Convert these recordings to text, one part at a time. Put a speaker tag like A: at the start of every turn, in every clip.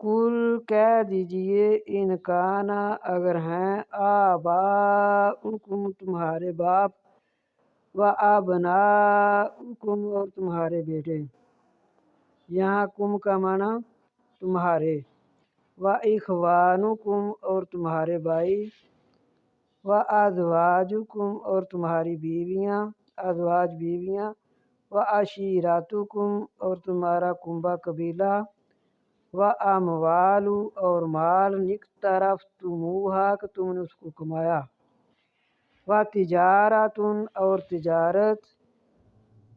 A: کل کہہ دیجئے ان کانا اگر ہیں آباؤکم تمہارے باپ و ابناؤکم اور تمہارے بیٹے، یہاں کم کا معنی تمہارے، و اخوانکم اور تمہارے بھائی، و ازواجکم اور تمہاری بیویاں، ازواج بیویاں، و عشیرتکم اور تمہارا کنبہ قبیلہ، و اموال اور مال اقترفتموہا کہ تم نے اس کو کمایا، و تجارت اور تجارت،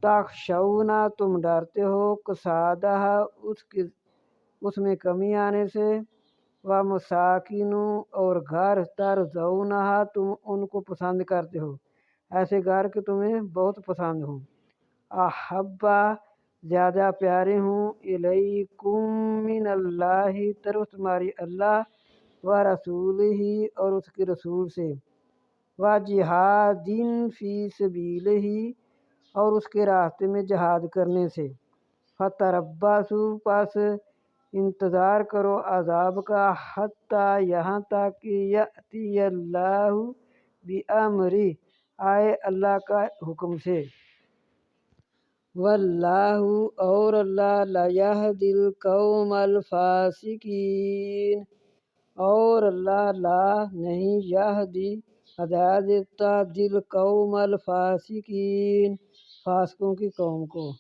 A: تخشونا تم ڈرتے ہو کسادہ اس میں کمی آنے سے، و مساکن اور گھر ترضونہا تم ان کو پسند کرتے ہو، ایسے گھر کہ تمہیں بہت پسند ہوں، احبا زیادہ پیارے ہوں، الیکم من اللہ طرف تمہاری اللہ، و رسولہ اور اس کے رسول سے، و جہاد فی سبیلہ اور اس کے راستے میں جہاد کرنے سے، فتربصوا پس انتظار کرو عذاب کا، حتیٰ یہاں تک کہ یأتی اللہ بامرہ آئے اللہ کا حکم سے، واللہ اور اللہ لا یہدی القوم الفاسقین اور اللہ لا نہیں یہدی ہدایت دیتا القوم الفاسقین فاسقوں کی قوم کو۔